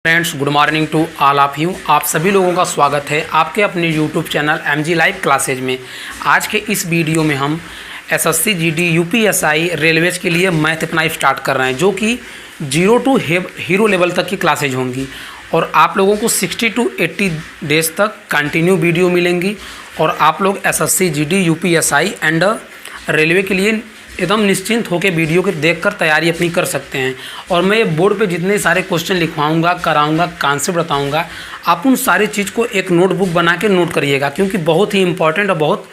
Friends, good morning to all of you. आप सभी लोगों का स्वागत है आपके अपने YouTube channel MG live classes में। आज के इस वीडियो में हम SSC GD UPSI रेलवेज के लिए मैथ अपना स्टार्ट कर रहे हैं, जो कि 0 टू हीरो लेवल तक की क्लासेज होंगी और आप लोगों को 60 टू 80 डेज तक कंटिन्यू वीडियो मिलेंगी और आप लोग SSC GD UPSI and railway के लिए एकदम निश्चिंत होकर वीडियो के देखकर तैयारी अपनी कर सकते हैं। और मैं बोर्ड पे जितने सारे क्वेश्चन लिखवाऊंगा, कराऊंगा, कॉन्सेप्ट बताऊंगा, आप उन सारी चीज़ को एक नोटबुक बना के नोट करिएगा, क्योंकि बहुत ही इंपॉर्टेंट और बहुत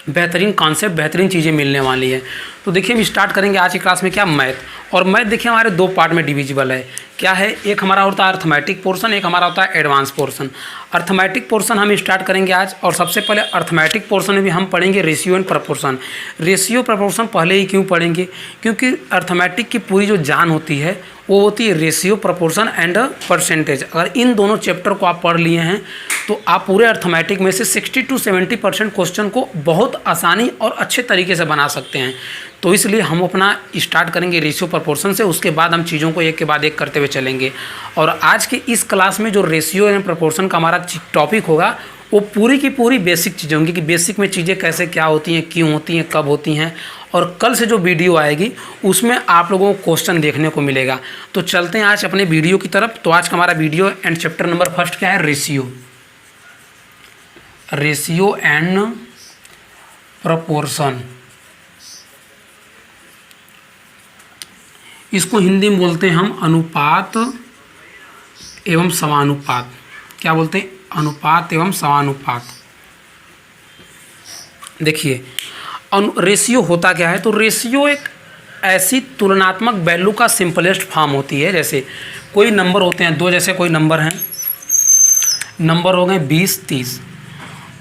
बेहतरीन कॉन्सेप्ट, बेहतरीन चीज़ें मिलने वाली है। तो देखिए, हम स्टार्ट करेंगे आज की क्लास में क्या मैथ। और मैथ देखिए हमारे दो पार्ट में डिविजिबल है। क्या है? एक हमारा होता है अर्थमेटिक पोर्शन, एक हमारा होता है एडवांस पोर्शन। अर्थमेटिक पोर्शन हम स्टार्ट करेंगे आज, और सबसे पहले अर्थमेटिक पोर्शन में भी हम पढ़ेंगे ratio and proportion. Ratio proportion पहले ही क्यों पढ़ेंगे? क्योंकि अर्थमेटिक की पूरी जो जान होती है वो होती है रेशियो, प्रपोर्शन एंड परसेंटेज। अगर इन दोनों चैप्टर को आप पढ़ लिए हैं तो आप पूरे अर्थमेटिक में से 60 टू 70% क्वेश्चन को बहुत आसानी और अच्छे तरीके से बना सकते हैं। तो इसलिए हम अपना स्टार्ट करेंगे रेशियो प्रपोर्शन से, उसके बाद हम चीज़ों को एक के बाद एक करते हुए चलेंगे। और आज के इस क्लास में जो रेशियो एंड प्रपोर्शन का हमारा टॉपिक होगा वो पूरी की पूरी बेसिक चीज़ें होंगी कि बेसिक में चीज़ें कैसे क्या होती हैं, क्यों होती हैं, कब होती हैं। और कल से जो वीडियो आएगी उसमें आप लोगों को क्वेश्चन देखने को मिलेगा। तो चलते हैं आज अपने वीडियो की तरफ। तो आज का हमारा video and chapter number first क्या है? रेशियो। रेशियो एंड प्रपोर्शन, इसको हिंदी में बोलते हैं हम अनुपात एवं समानुपात। क्या बोलते हैं? अनुपात एवं समानुपात। देखिए, रेशियो होता क्या है? तो रेशियो एक ऐसी तुलनात्मक वैल्यू का सिंपलेस्ट फॉर्म होती है। जैसे कोई नंबर होते हैं दो, जैसे कोई नंबर हैं, नंबर हो गए 20, 30।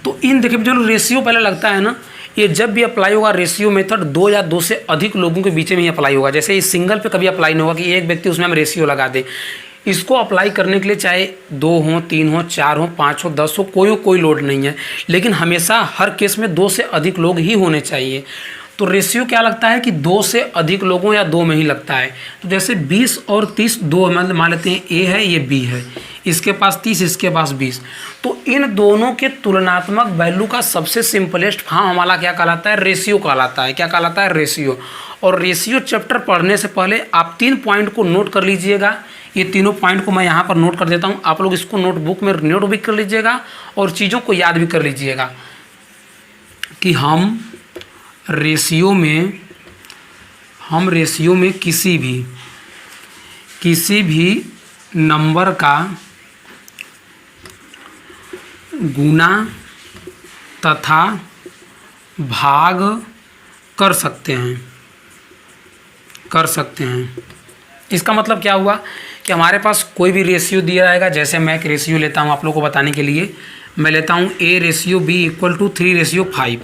तो इन देखिए जो रेशियो पहले लगता है ना, ये जब भी अप्लाई होगा रेशियो मेथड दो या दो से अधिक लोगों के बीच में ही अप्लाई होगा। जैसे इस सिंगल पे कभी अप्लाई नहीं होगा कि एक व्यक्ति उसमें हम रेशियो लगा दे। इसको अप्लाई करने के लिए चाहे 2 हो, 3 हो, 4 हो, 5 हो, 10 हो, कोई लोड नहीं है, लेकिन हमेशा हर केस में 2 से अधिक लोग ही होने चाहिए। तो रेशियो क्या लगता है कि 2 से अधिक लोगों या 2 में ही लगता है। तो जैसे 20 और 30 दो मान लेते हैं, ए है ये बी है, इसके पास 30 इसके पास 20। तो इन दोनों के तुलनात्मक वैल्यू का सबसे सिंपलेस्ट फॉर्म हमारा क्या कहलाता है? रेशियो कहलाता है। क्या कहलाता है? रेशियो। और रेशियो चैप्टर पढ़ने से पहले आप 3 पॉइंट को नोट कर लीजिएगा। ये तीनों पॉइंट को मैं यहाँ पर नोट कर देता हूँ, आप लोग इसको नोटबुक में नोट भी कर लीजिएगा और चीज़ों को याद भी कर लीजिएगा कि हम रेशियो में किसी भी नंबर का गुना तथा भाग कर सकते हैं। इसका मतलब क्या हुआ कि हमारे पास कोई भी रेशियो दिया जाएगा। जैसे मैं एक रेशियो लेता हूँ आप लोगों को बताने के लिए, मैं लेता हूँ A/B=3/5।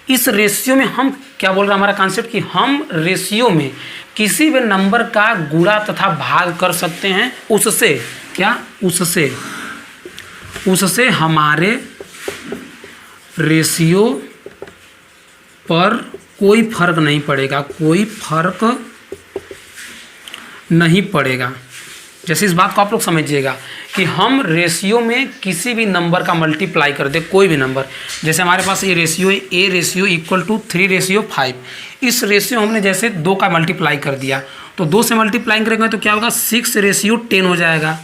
इस रेशियो में हम क्या बोल रहे हैं, हमारा कॉन्सेप्ट कि हम रेशियो में किसी भी नंबर का गुणा तथा भाग कर सकते हैं। उससे हमारे रेशियो पर कोई फर्क नहीं पड़ेगा। जैसे इस बात को आप लोग समझिएगा कि हम रेशियो में किसी भी नंबर का मल्टीप्लाई कर दे, कोई भी नंबर। जैसे हमारे पास ये रेशियो है A/3/5। इस रेशियो हमने जैसे 2 का मल्टीप्लाई कर दिया, तो 2 से मल्टीप्लाई करेंगे तो क्या होगा? 6/10 हो जाएगा।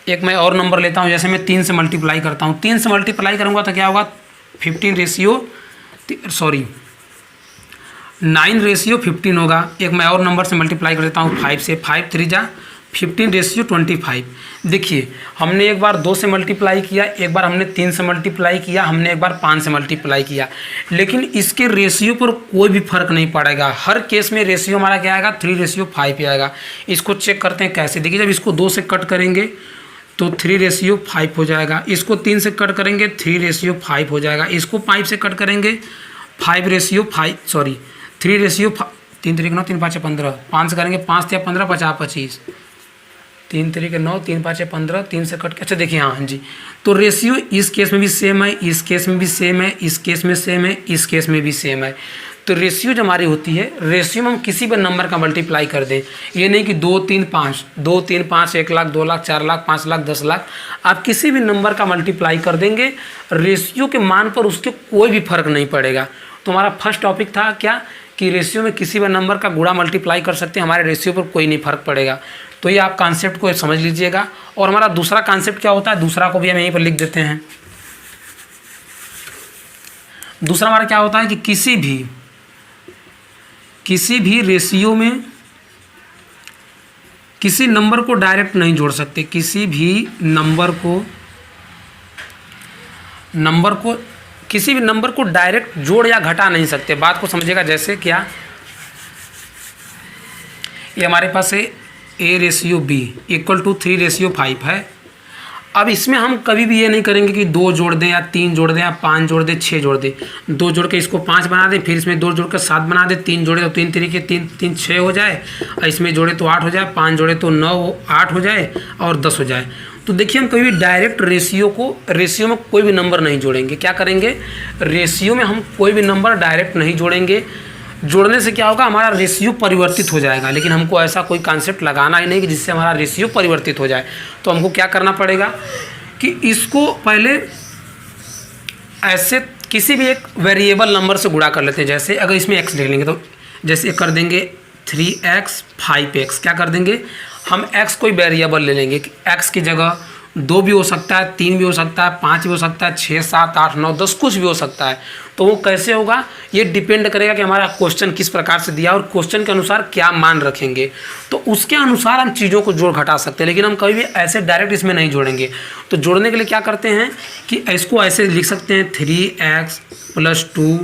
एक मैं और नंबर लेता हूँ, जैसे मैं 3 से मल्टीप्लाई करता हूँ, 3 से मल्टीप्लाई करूँगा तो क्या होगा? 9/15 होगा। एक मैं और नंबर से मल्टीप्लाई कर देता हूँ 5 से, 5×3=15/25। देखिए, हमने एक बार 2 से मल्टीप्लाई किया, एक बार हमने 3 से मल्टीप्लाई किया, हमने एक बार 5 से मल्टीप्लाई किया, लेकिन इसके रेशियो पर कोई भी फर्क नहीं पड़ेगा। हर केस में रेशियो हमारा क्या आएगा? 3/5 आएगा। इसको चेक करते हैं कैसे। देखिए, जब इसको 2 से कट करेंगे तो 3/5 हो जाएगा। इसको 3 से कट करेंगे 3/5 हो जाएगा। इसको 5 से कट करेंगे 3/5 3 3 9 3 5 15, 5 से करेंगे 5 या 15 50 25, 3 3 9 3 5 15, 3 से कट के। अच्छा देखिए, हाँ जी, तो रेशियो इस केस में भी सेम है, इस केस में भी सेम है, इस केस में सेम है, इस केस में भी सेम है। तो रेशियो जो हमारी होती है, रेशियो में हम किसी भी नंबर का मल्टीप्लाई कर दें, ये नहीं कि 2 3 5, 2 3 5, 1 लाख, 2 लाख, 4 लाख, 5 लाख, 10 लाख, आप किसी भी नंबर का मल्टीप्लाई कर देंगे, रेशियो के मान पर उसके कोई भी फर्क नहीं पड़ेगा। तो हमारा फर्स्ट टॉपिक था क्या कि रेशियो में किसी भी नंबर का गुणा मल्टीप्लाई कर सकते हैं, हमारे रेशियो पर कोई नहीं फर्क पड़ेगा। तो ये आप कॉन्सेप्ट को समझ लीजिएगा। और हमारा दूसरा कॉन्सेप्ट क्या होता है, दूसरा को भी हम यहीं पर लिख देते हैं। दूसरा हमारा क्या होता है कि किसी भी रेशियो में किसी नंबर को डायरेक्ट नहीं जोड़ सकते, किसी भी नंबर को डायरेक्ट जोड़ या घटा नहीं सकते। बात को समझिएगा, जैसे क्या, ये हमारे पास है A/B = 3/5 है। अब इसमें हम कभी भी ये नहीं करेंगे कि 2 जोड़ दें या 3 जोड़ दें या 5 जोड़ दें, 6 जोड़ दें। 2 जोड़ के इसको 5 बना दें, फिर इसमें 2 जोड़ के 7 बना दें, 3 जोड़े तो 3 तरीके 3 6 हो जाए, और इसमें जोड़े तो 8 हो जाए, 5 जोड़े तो 9 8 हो जाए, और 10 हो जाए। तो देखिए, हम कभी भी डायरेक्ट रेशियो में कोई भी नंबर नहीं जोड़ेंगे। क्या करेंगे, रेशियो में हम कोई भी नंबर डायरेक्ट नहीं जोड़ेंगे। जोड़ने से क्या होगा, हमारा रेशियो परिवर्तित हो जाएगा। लेकिन हमको ऐसा कोई कॉन्सेप्ट लगाना ही नहीं कि जिससे हमारा रेशियो परिवर्तित हो जाए। तो हमको क्या करना पड़ेगा कि इसको पहले ऐसे किसी भी एक वेरिएबल नंबर से गुणा कर लेते हैं। जैसे अगर इसमें x देख लेंगे तो जैसे कर देंगे 3x 5x, क्या कर देंगे, हम x कोई वेरिएबल ले लेंगे कि x की जगह 2 भी हो सकता है, 3 भी हो सकता है, 5 भी हो सकता है, 6 7 8 9 10 कुछ भी हो सकता है। तो वो कैसे होगा, ये डिपेंड करेगा कि हमारा क्वेश्चन किस प्रकार से दिया और क्वेश्चन के अनुसार क्या मान रखेंगे। तो उसके अनुसार हम चीज़ों को जोड़ घटा सकते हैं। लेकिन हम कभी भी ऐसे डायरेक्ट इसमें नहीं जोड़ेंगे। तो जोड़ने के लिए क्या करते हैं कि इसको ऐसे लिख सकते हैं 3x + 2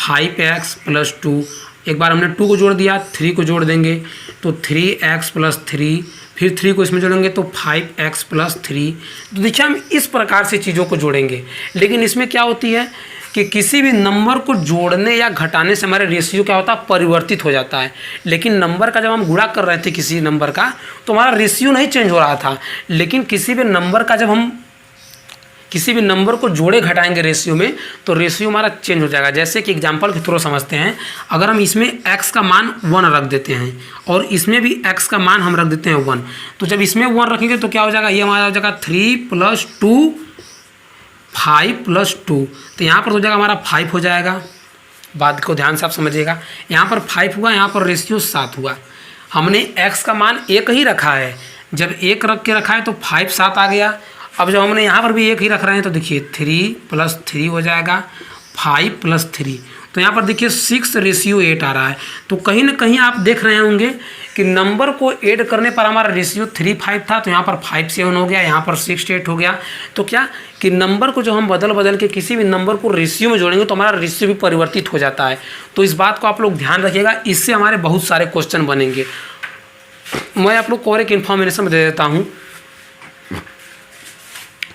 5x + 2। एक बार हमने 2 को जोड़ दिया, 3 को जोड़ देंगे तो 3x + 3, फिर 3 को इसमें जोड़ेंगे तो 5x + 3। तो देखिए, हम इस प्रकार से चीज़ों को जोड़ेंगे। लेकिन इसमें क्या होती है कि किसी भी नंबर को जोड़ने या घटाने से हमारे रेशियो क्या होता है, परिवर्तित हो जाता है। लेकिन नंबर का जब हम गुणा कर रहे थे किसी नंबर का, तो हमारा रेशियो नहीं चेंज हो रहा था। लेकिन किसी भी नंबर का जब हम किसी भी नंबर को जोड़े घटाएंगे रेशियो में, तो रेशियो हमारा चेंज हो जाएगा। जैसे कि एग्जांपल के थ्रू समझते हैं, अगर हम इसमें x का मान 1 रख देते हैं और इसमें भी x का मान हम रख देते हैं 1, तो जब इसमें 1 रखेंगे तो क्या हो जाएगा, ये हमारा हो जाएगा 3 + 2 5 + 2। तो यहाँ पर हो जाएगा हमारा 5 हो जाएगा। बात को ध्यान से आप समझिएगा, यहाँ पर 5 हुआ, यहाँ पर रेशियो 7 हुआ। हमने x का मान 1 ही रखा है, जब 1 रख के रखा है तो 5 7 आ गया। अब जब हमने यहाँ पर भी 1 ही रख रहे हैं तो देखिए 3 + 3 हो जाएगा 5 + 3। तो यहाँ पर देखिए 6/8 आ रहा है। तो कहीं ना कहीं आप देख रहे होंगे कि नंबर को ऐड करने पर हमारा रेशियो 3 5 था, तो यहाँ पर 5 7 हो गया, यहाँ पर 6 8 हो गया। तो क्या कि नंबर को जो हम बदल के किसी भी नंबर को रेशियो में जोड़ेंगे तो हमारा रेशियो भी परिवर्तित हो जाता है। तो इस बात को आप लोग ध्यान रखिएगा, इससे हमारे बहुत सारे क्वेश्चन बनेंगे। मैं आप लोग को और एक इन्फॉर्मेशन दे देता हूँ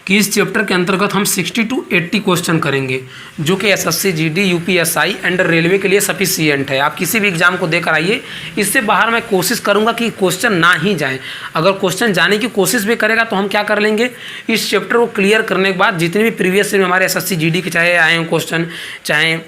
कि इस चैप्टर के अंतर्गत हम 60 to 80 क्वेश्चन करेंगे, जो कि SSC GD UPSI and railway के लिए सफिशिएंट है। आप किसी भी एग्जाम को देकर आइए, इससे बाहर मैं कोशिश करूंगा कि क्वेश्चन ना ही जाए। अगर क्वेश्चन जाने की कोशिश भी करेगा तो हम क्या कर लेंगे, इस चैप्टर को क्लियर करने के बाद जितने भी प्रीवियस ईयर में हमारे SSC GD के चाहे आए हैं क्वेश्चन, चाहे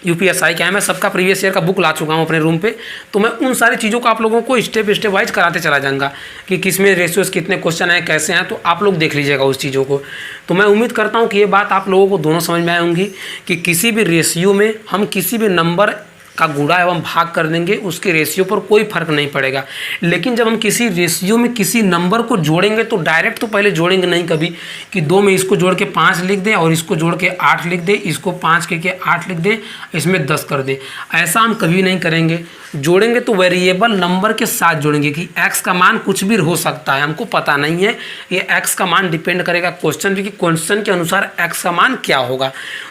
UPSI क्या है, मैं सबका प्रीवियस ईयर का बुक ला चुका हूँ अपने रूम पे। तो मैं उन सारी चीज़ों को आप लोगों को स्टेप वाइज कराते चला जाऊँगा कि किस में रेशियोज कितने क्वेश्चन हैं, कैसे हैं। तो आप लोग देख लीजिएगा उस चीज़ों को। तो मैं उम्मीद करता हूँ कि ये बात आप लोगों को दोनों समझ में आई होंगी कि किसी भी रेशियो में हम किसी भी नंबर का गुणा एवं भाग कर देंगे, उसके रेशियो पर कोई फर्क नहीं पड़ेगा। लेकिन जब हम किसी रेशियो में किसी नंबर को जोड़ेंगे तो डायरेक्ट तो पहले जोड़ेंगे नहीं कभी कि 2 में इसको जोड़ के 5 लिख दें और इसको जोड़ के 8 लिख दें, इसको 5 करके 8 लिख दें, इसमें 10 कर दें। ऐसा हम कभी नहीं करेंगे। जोड़ेंगे तो वेरिएबल नंबर के साथ जोड़ेंगे कि x का मान कुछ भी हो सकता है, हमको पता नहीं है। ये x का मान डिपेंड करेगा क्वेश्चन भी कि क्वेश्चन के अनुसार x का मान क्या होगा।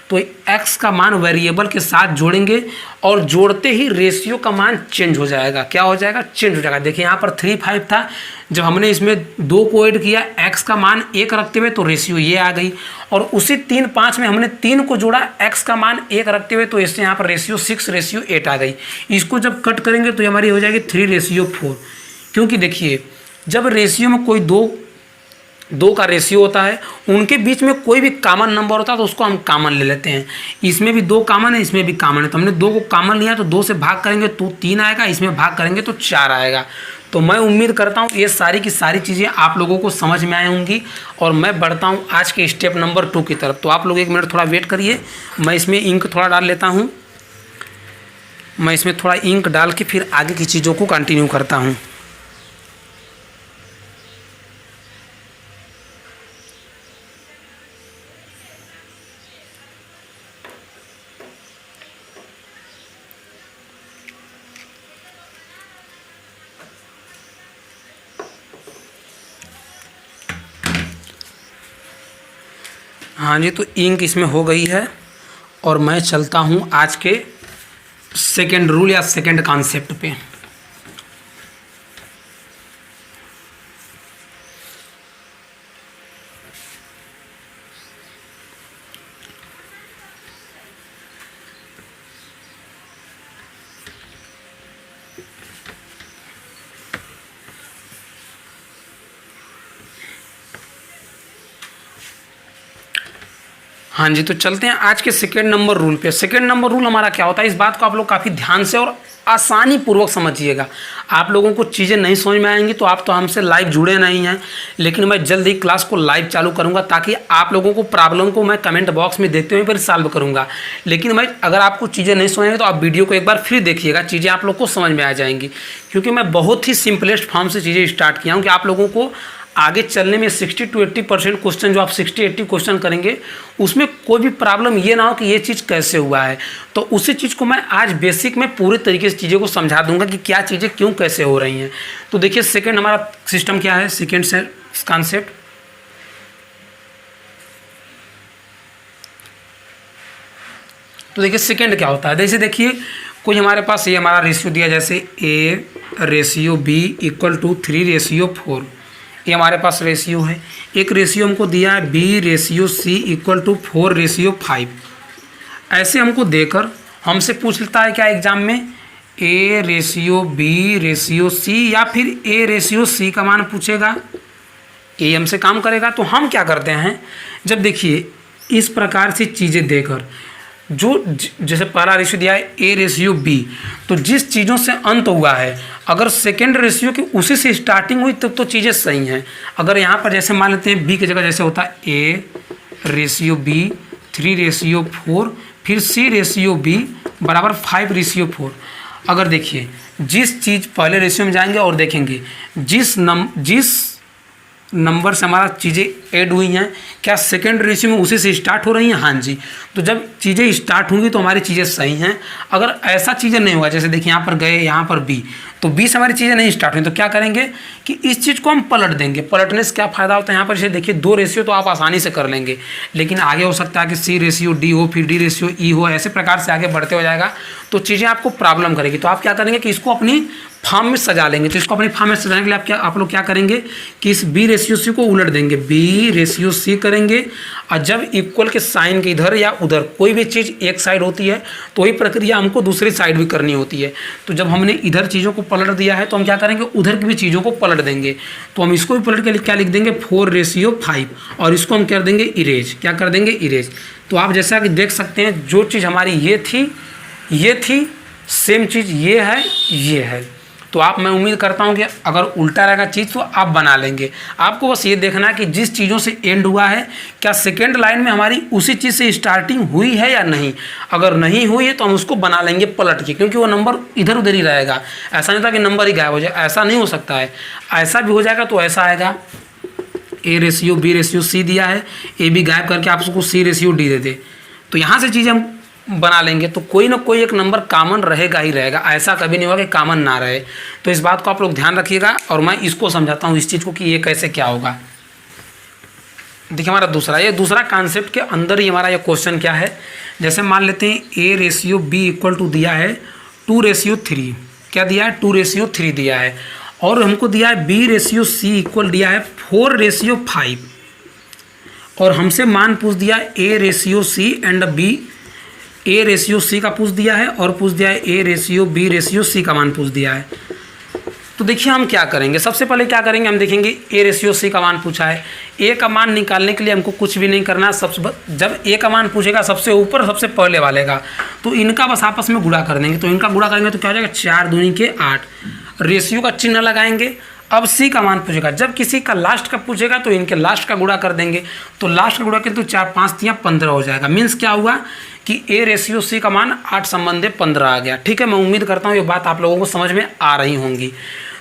तो x का मान वेरिएबल के साथ जोड़ेंगे और जोड़ते ही रेशियो का मान चेंज हो जाएगा। क्या हो जाएगा, चेंज हो जाएगा। देखिए यहाँ पर 3 5 था, जब हमने इसमें 2 को ऐड किया x का मान 1 रखते हुए तो रेशियो ये आ गई, और उसी 3 5 में हमने 3 को जोड़ा x का मान 1 रखते हुए तो इससे यहाँ पर रेशियो 6/8 आ गई। इसको जब कट करेंगे तो हमारी हो जाएगी 3/4। क्योंकि देखिए जब रेशियो में कोई 2 दो का रेशियो होता है, उनके बीच में कोई भी कॉमन नंबर होता है तो उसको हम कॉमन ले लेते हैं। इसमें भी दो कॉमन है, इसमें भी कॉमन है, तो हमने दो को कॉमन लिया तो दो से भाग करेंगे तो 3 आएगा, इसमें भाग करेंगे तो 4 आएगा। तो मैं उम्मीद करता हूँ ये सारी की सारी चीज़ें आप लोगों को समझ में आई होंगी और मैं बढ़ता हूँ आज के स्टेप नंबर 2 की तरफ। तो आप लोग 1 मिनट थोड़ा वेट करिए, मैं इसमें इंक थोड़ा डाल लेता हूँ। मैं इसमें थोड़ा इंक डाल के फिर आगे की चीज़ों को कंटिन्यू करता हूँ। हाँ जी, तो इंक इसमें हो गई है और मैं चलता हूँ आज के सेकेंड रूल या सेकेंड कॉन्सेप्ट पे। हाँ जी, तो चलते हैं आज के सेकेंड नंबर रूल पे। सेकेंड नंबर रूल हमारा क्या होता है, इस बात को आप लोग काफ़ी ध्यान से और आसानी पूर्वक समझिएगा। आप लोगों को चीज़ें नहीं समझ में आएंगी तो आप तो हमसे लाइव जुड़े नहीं हैं, लेकिन मैं जल्द ही क्लास को लाइव चालू करूंगा ताकि आप लोगों को प्रॉब्लम को मैं कमेंट बॉक्स में देखते हुए फिर सॉल्व करूंगा। लेकिन मैं अगर आपको चीज़ें नहीं समझेंगे तो आप वीडियो को एक बार फिर देखिएगा, चीज़ें आप लोग को समझ में आ जाएंगी। क्योंकि मैं बहुत ही सिंपलेस्ट फॉर्म से चीज़ें स्टार्ट किया हूँ कि आप लोगों को आगे चलने में 60 to 80% क्वेश्चन जो आप 60-80 क्वेश्चन करेंगे उसमें कोई भी प्रॉब्लम ये ना हो कि ये चीज़ कैसे हुआ है। तो उसी चीज़ को मैं आज बेसिक में पूरे तरीके से चीज़ों को समझा दूंगा कि क्या चीज़ें क्यों कैसे हो रही हैं। तो देखिए सेकंड हमारा सिस्टम क्या है, सेकंड से कॉन्सेप्ट। तो देखिए सेकंड क्या होता है, जैसे देखिए कोई हमारे पास ये हमारा रेशियो दिया, जैसे A/B=3/4, ये हमारे पास रेशियो है। एक रेशियो हमको दिया है B/C=4/5। ऐसे हमको देकर हमसे पूछ लेता है क्या एग्जाम में, A/B/C या फिर A/C का मान पूछेगा, ये हमसे काम करेगा। तो हम क्या करते हैं, जब देखिए इस प्रकार से चीज़ें देकर जो जैसे पहला रेशियो दिया है A/B, तो जिस चीज़ों से अंत हुआ है अगर सेकेंड रेशियो की उसी से स्टार्टिंग हुई तब तो चीज़ें सही हैं। अगर यहाँ पर जैसे मान लेते हैं B की जगह जैसे होता है A/B 3/4 फिर C/B बराबर 5/4। अगर देखिए जिस चीज़ पहले रेशियो में जाएंगे और देखेंगे जिस नंबर से हमारा चीज़ें ऐड हुई हैं क्या सेकेंड रेशियो में उसी से स्टार्ट हो रही हैं, हाँ जी। तो जब चीज़ें स्टार्ट होंगी तो हमारी चीज़ें सही हैं। अगर ऐसा चीज़ें नहीं हुआ, जैसे देखिए यहाँ पर गए यहाँ पर B, तो B से हमारी चीज़ें नहीं स्टार्ट हुई तो क्या करेंगे कि इस चीज़ को हम पलट देंगे। पलटने से क्या फ़ायदा होता है, यहाँ पर जैसे देखिए 2 रेशियो तो आप आसानी से कर लेंगे, लेकिन आगे हो सकता है कि C/D हो फिर D/E हो, ऐसे प्रकार से आगे बढ़ते हो जाएगा तो चीज़ें आपको प्रॉब्लम करेगी। तो आप क्या करेंगे कि इसको अपनी फॉर्म में सजा लेंगे। तो इसको अपनी फॉर्म में सजाने के लिए आप लोग क्या करेंगे कि इस B/C को उलट देंगे, B/C करेंगे। और जब इक्वल के साइन के इधर या उधर कोई भी चीज़ एक साइड होती है तो वही प्रक्रिया हमको दूसरी साइड भी करनी होती है। तो जब हमने इधर चीज़ों को पलट दिया है तो हम क्या करेंगे, उधर की भी चीज़ों को पलट देंगे। तो हम इसको भी पलट के क्या लिख देंगे 4/5 और इसको हम कर देंगे इरेज। क्या कर देंगे, इरेज। तो आप जैसा कि देख सकते हैं जो चीज़ हमारी ये थी सेम चीज़ ये है। तो आप मैं उम्मीद करता हूं कि अगर उल्टा रहेगा चीज़ तो आप बना लेंगे। आपको बस ये देखना है कि जिस चीज़ों से एंड हुआ है क्या सेकेंड लाइन में हमारी उसी चीज़ से स्टार्टिंग हुई है या नहीं। अगर नहीं हुई है तो हम उसको बना लेंगे पलट के, क्योंकि वो नंबर इधर उधर ही रहेगा। ऐसा नहीं था कि नंबर ही गायब हो जाए, ऐसा नहीं हो सकता है। ऐसा भी हो जाएगा तो ऐसा आएगा A/B/C दिया है, AB गायब करके आप उसको C/D दे दे, तो यहाँ से चीज़ें हम बना लेंगे। तो कोई ना कोई एक नंबर कॉमन रहेगा ही रहेगा, ऐसा कभी नहीं होगा कि कॉमन ना रहे। तो इस बात को आप लोग ध्यान रखिएगा और मैं इसको समझाता हूँ इस चीज़ को कि ये कैसे क्या होगा। देखिए हमारा दूसरा कॉन्सेप्ट के अंदर ही हमारा ये क्वेश्चन क्या है, जैसे मान लेते हैं A/B दिया है 2/3। क्या दिया है, 2/3 दिया है। और हमको दिया है B/C दिया है 4/5 और हमसे मान पूछ दिया A/C एंड A/C का पूछ दिया है और पूछ दिया है A/B/C का मान पूछ दिया है। तो देखिए हम क्या करेंगे, सबसे पहले क्या करेंगे, हम देखेंगे ए रेशियो सी का मान पूछा है। ए का मान निकालने के लिए हमको कुछ भी नहीं करना है। जब ए का मान पूछेगा सबसे ऊपर सबसे पहले वाले का, तो इनका बस आपस में गुणा कर देंगे। तो इनका गुणा करेंगे तो क्या हो जाएगा, 4 दूनी के 8, रेशियो का चिन्ह लगाएंगे। अब सी का मान पूछेगा, जब किसी का लास्ट का पूछेगा तो इनके लास्ट का गुणा कर देंगे। तो लास्ट का गुणा करें तो 4 5 3 15 हो जाएगा। मीन्स क्या हुआ कि ए रेशियो सी का मान 8 संबंधे 15 आ गया। ठीक है, मैं उम्मीद करता हूँ ये बात आप लोगों को समझ में आ रही होंगी।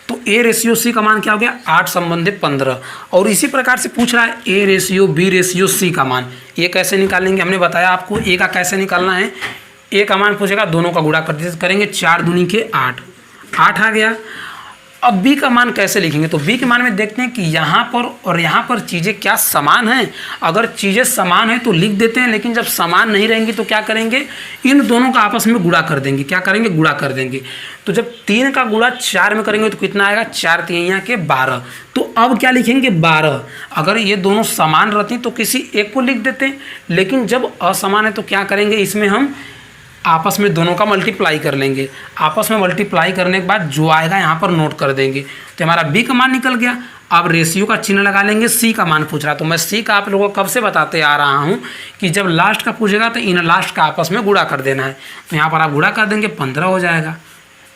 तो ए रेशियो सी का मान क्या हो गया, 8 संबंधे 15। और इसी प्रकार से पूछ रहा है A ratio B ratio C का मान। ये कैसे निकालेंगे, हमने बताया आपको ए का कैसे निकालना है। ए का मान पूछेगा, दोनों का गुणा करेंगे, 4 दूनी के 8, 8 आ गया। अब बी का मान कैसे लिखेंगे, तो बी के मान में देखते हैं कि यहाँ पर और यहाँ पर चीज़ें क्या समान हैं। अगर चीज़ें समान हैं तो लिख देते हैं, लेकिन जब समान नहीं रहेंगी तो क्या करेंगे, इन दोनों का आपस में गुणा कर देंगे। क्या करेंगे, गुणा कर देंगे। तो जब 3 का गुणा 4 में करेंगे तो कितना आएगा, 4 3 के 12। तो अब क्या लिखेंगे, 12। अगर ये दोनों समान रहती तो किसी एक को लिख देते हैं, लेकिन जब असमान है तो क्या करेंगे, इसमें हम आपस में दोनों का मल्टीप्लाई कर लेंगे। आपस में मल्टीप्लाई करने के बाद जो आएगा यहाँ पर नोट कर देंगे। तो हमारा बी का मान निकल गया। अब रेशियो का चिन्ह लगा लेंगे। सी का मान पूछ रहा, तो मैं सी का आप लोगों को कब से बताते आ रहा हूँ कि जब लास्ट का पूछेगा तो इन लास्ट का आपस में गुणा कर देना है। तो यहाँ पर आप गुणा कर देंगे, 15 हो जाएगा।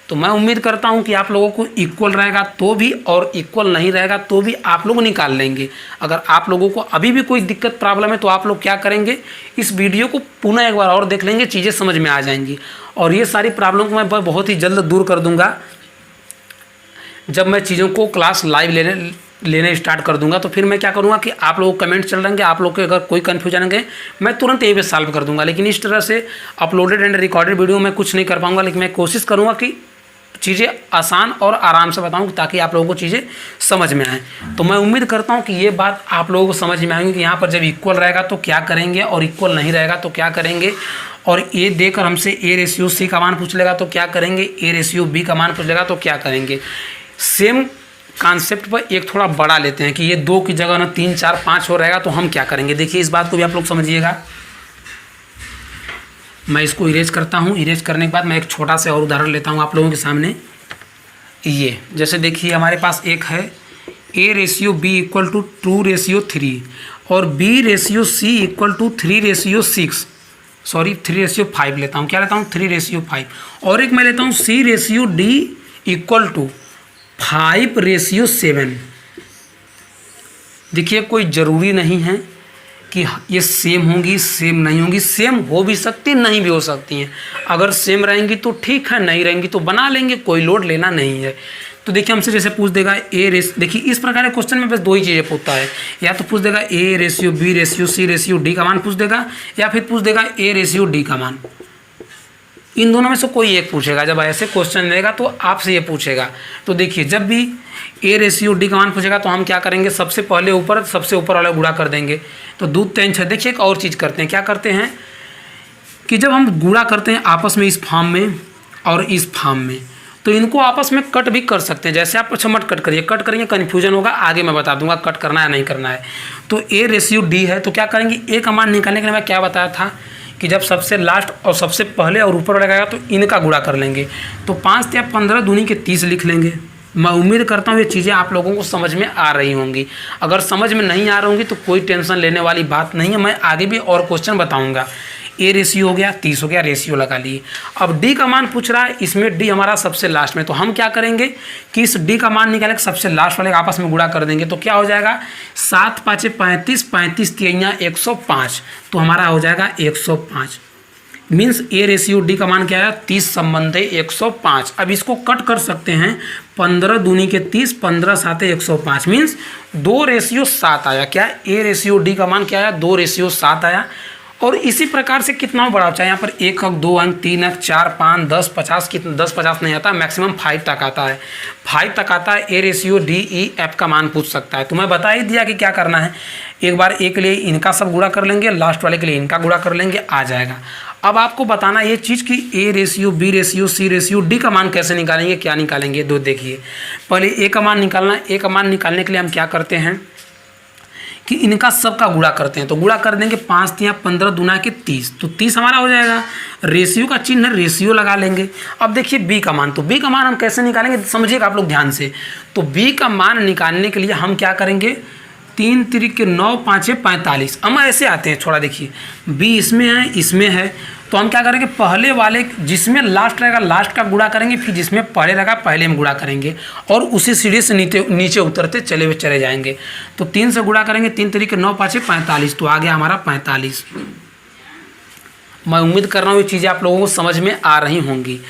तो मैं उम्मीद करता हूँ कि आप लोगों को इक्वल रहेगा तो भी और इक्वल नहीं रहेगा तो भी आप लोग निकाल लेंगे। अगर आप लोगों को अभी भी कोई दिक्कत प्रॉब्लम है तो आप लोग क्या करेंगे, इस वीडियो को पुनः एक बार और देख लेंगे, चीज़ें समझ में आ जाएंगी। और ये सारी प्रॉब्लम को मैं बहुत ही जल्द दूर कर दूंगा जब मैं चीज़ों को क्लास लाइव लेने स्टार्ट कर दूंगा। तो फिर मैं क्या करूंगा कि आप लोगों को कमेंट चल रहेंगे, आप लोग के अगर कोई कन्फ्यूजन है मैं तुरंत यही पे सॉल्व कर दूंगा। लेकिन इस तरह से अपलोडेड एंड रिकॉर्डेड वीडियो में कुछ नहीं कर पाऊंगा, लेकिन मैं कोशिश करूँगा कि चीज़ें आसान और आराम से बताऊं ताकि आप लोगों को चीज़ें समझ में आए। तो मैं उम्मीद करता हूं कि ये बात आप लोगों को समझ में आएगी कि यहाँ पर जब इक्वल रहेगा तो क्या करेंगे और इक्वल नहीं रहेगा तो क्या करेंगे। और ये देकर हमसे ए रेशियो सी का मान पूछ लेगा तो क्या करेंगे, ए रेशियो बी का मान पूछ लेगा तो क्या करेंगे। सेम कॉन्सेप्ट पर एक थोड़ा बड़ा लेते हैं कि ये 2 की जगह ना 3 4 5 हो रहेगा तो हम क्या करेंगे। देखिए इस बात को भी आप लोग समझिएगा। मैं इसको इरेज करता हूँ। इरेज करने के बाद मैं एक छोटा सा और उदाहरण लेता हूँ आप लोगों के सामने। ये जैसे देखिए हमारे पास एक है A ratio B equal to 2 ratio 3 और B ratio C equal to 3 ratio 6, sorry 3 ratio 5 लेता हूँ। क्या लेता हूँ, 3 रेशियो 5। और एक मैं लेता हूँ C ratio D equal to 5 ratio 7। देखिए कोई ज़रूरी नहीं है कि ये सेम होंगी, सेम नहीं होंगी। सेम हो भी सकती, नहीं भी हो सकती हैं। अगर सेम रहेंगी तो ठीक है, नहीं रहेंगी तो बना लेंगे, कोई लोड लेना नहीं है। तो देखिए हमसे जैसे पूछ देगा देखिए इस प्रकार के क्वेश्चन में बस 2 ही चीज़ें पूछता है, या तो पूछ देगा A ratio B ratio C ratio D का मान पूछ देगा, या फिर पूछ देगा ए रेशियो डी का मान। इन दोनों में से कोई एक पूछेगा। जब ऐसे क्वेश्चन लेगा तो आपसे ये पूछेगा। तो देखिए जब भी ए रेशियो डी का मान पूछेगा तो हम क्या करेंगे, सबसे ऊपर वाला गुणा कर देंगे। तो 2 3 6। देखिए एक और चीज़ करते हैं, क्या करते हैं कि जब हम गुणा करते हैं आपस में इस फॉर्म में और इस फॉर्म में, तो इनको आपस में कट भी कर सकते हैं। जैसे आप अच्छा मत कट करिए, कट करेंगे कन्फ्यूजन होगा, आगे मैं बता दूंगा कट करना है नहीं करना है। तो ए रेशियो डी है तो क्या करेंगे, ए का मान निकालने के लिए मैं क्या बताया था कि जब सबसे लास्ट और सबसे पहले और ऊपर लगाएगा तो इनका गुणा कर लेंगे। तो 5 या 15 दूनी के 30 लिख लेंगे। मैं उम्मीद करता हूँ ये चीज़ें आप लोगों को समझ में आ रही होंगी। अगर समझ में नहीं आ रही होंगी तो कोई टेंशन लेने वाली बात नहीं है, मैं आगे भी और क्वेश्चन बताऊँगा। ए रेशियो हो गया, 30 हो गया, रेशियो लगा लिए। अब डी का मान पूछ रहा है, इसमें डी हमारा सबसे लास्ट में, तो हम क्या करेंगे कि इस डी का मान निकाले सबसे लास्ट वाले आपस में गुणा कर देंगे। तो क्या हो जाएगा, 7 5 35, 35 3 105, तो हमारा हो जाएगा 105। मीन्स ए रेशियो डी का मान क्या है, 30 संबंधे 105। अब इसको कट कर सकते हैं, 15 दूनी के 30, 15 7 105, मीन्स 2 रेशियो 7 आया। क्या ए रेशियो डी का मान क्या आया, 2 रेशियो 7 आया। और इसी प्रकार से कितना बड़ा चाहे यहाँ पर 1 अंक 2 अंक 3 अंक 4 5 10 50, कितना 10 50 नहीं आता, मैक्सिमम 5 तक आता है। 5 तक आता है। A ratio D E F का मान पूछ सकता है। तो मैं बता ही दिया कि क्या करना है। एक बार ए के लिए इनका सब गुणा कर लेंगे, लास्ट वाले के लिए इनका गुणा कर लेंगे, आ जाएगा। अब आपको बताना ये चीज़ कि A ratio B ratio C ratio D का मान कैसे निकालेंगे, क्या निकालेंगे। दो देखिए, पहले ए का मान निकालना। ए का मान निकालने के लिए हम क्या करते हैं कि इनका सबका गुणा करते हैं। तो गुणा कर देंगे 5 तिया 15 दूना के 30, तो 30 हमारा हो जाएगा। रेशियो का चिन्ह रेशियो लगा लेंगे। अब देखिए बी का मान, तो बी का मान हम कैसे निकालेंगे समझिएगा आप लोग ध्यान से। तो बी का मान निकालने के लिए हम क्या करेंगे, 3 तिरिक 9 5 45। हम ऐसे आते हैं, थोड़ा देखिए बी इसमें है तो हम क्या करेंगे, पहले वाले जिसमें लास्ट रहेगा लास्ट का गुणा करेंगे, फिर जिसमें पहले रहेगा पहले में गुणा करेंगे और उसी सीढ़ी से नीचे उतरते चले जाएंगे। तो 3 से गुणा करेंगे, 3 तिरिक 9 5 45, तो आ गया हमारा 45। मैं उम्मीद कर रहा हूँ ये चीज़ें आप लोगों को समझ में आ रही होंगी।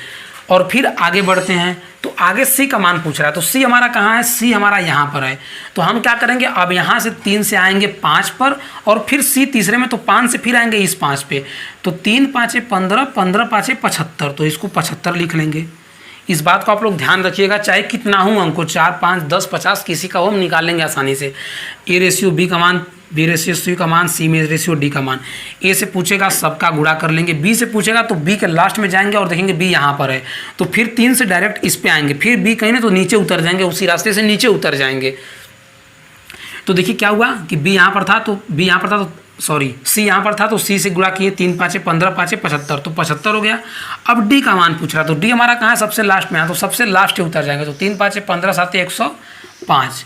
और फिर आगे बढ़ते हैं, तो आगे सी का मान पूछ रहा है। तो सी हमारा कहाँ है, सी हमारा यहाँ पर है। तो हम क्या करेंगे, अब यहाँ से 3 से आएंगे 5 पर और फिर सी तीसरे में, तो 5 से फिर आएंगे इस 5 पे। तो 3 5 15, 15 5 75, तो इसको 75 लिख लेंगे। इस बात को आप लोग ध्यान रखिएगा, चाहे कितना हो हमको 4 5 10 50 किसी का हो हम निकाल लेंगे आसानी से। ए रेशियो बी का मान, बी रेशियो सी का मान, सी में रेशियो डी का मान। ए से पूछेगा सबका गुणा कर लेंगे, बी से पूछेगा तो बी के लास्ट में जाएंगे और देखेंगे बी यहाँ पर है, तो फिर 3 से डायरेक्ट इस पे आएंगे, फिर बी कहीं ना तो नीचे उतर जाएंगे, उसी रास्ते से नीचे उतर जाएंगे। तो देखिए क्या हुआ कि बी यहाँ पर था तो बी यहाँ पर था तो सॉरी सी यहाँ पर था तो सी से गुणा किए, 3 5 15 5 75, तो 75 हो गया। अब डी का मान पूछ रहा, तो डी हमारा कहाँ है, सबसे लास्ट में है, तो सबसे लास्ट उतर जाएंगे। तो 3 5 15 7 105।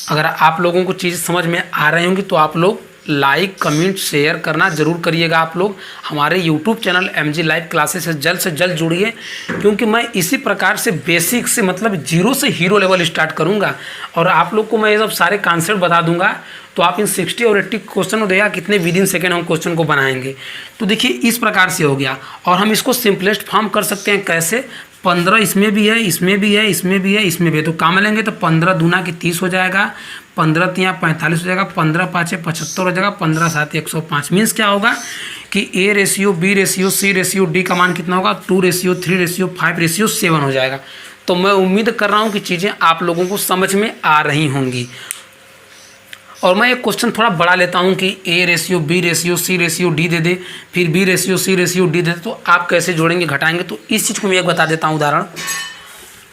अगर आप लोगों को चीज़ समझ में आ रही होंगी तो आप लोग लाइक कमेंट शेयर करना जरूर करिएगा। आप लोग हमारे YouTube channel MG live classes से जल्द जुड़िए, क्योंकि मैं इसी प्रकार से बेसिक से मतलब जीरो से हीरो लेवल स्टार्ट करूंगा और आप लोग को मैं ये सब सारे कॉन्सेप्ट बता दूंगा। तो आप इन 60 और 80 क्वेश्चन को देखा कितने विदिन सेकेंड हम क्वेश्चन को बनाएंगे। तो देखिए इस प्रकार से हो गया और हम इसको सिंपलेस्ट फॉर्म कर सकते हैं कैसे, 15 इसमें भी है, इसमें भी है, इसमें भी है, इसमें भी है, तो काम लेंगे तो 15 दूना की 30 हो जाएगा, 15 तिया 45 हो जाएगा, 15 5 75 हो जाएगा, 15 7 105। मीन्स क्या होगा कि A ratio B ratio C ratio D का मान कितना होगा, 2 रेशियो 3 रेशियो 5 रेशियो 7 हो जाएगा। तो मैं उम्मीद कर रहा हूँ कि चीज़ें आप लोगों को समझ में आ रही होंगी। और मैं एक क्वेश्चन थोड़ा बड़ा लेता हूं कि A ratio B ratio C ratio D दे दे, फिर B ratio C ratio D दे दे, तो आप कैसे जोड़ेंगे घटाएंगे। तो इस चीज़ को मैं एक बता देता हूं उदाहरण।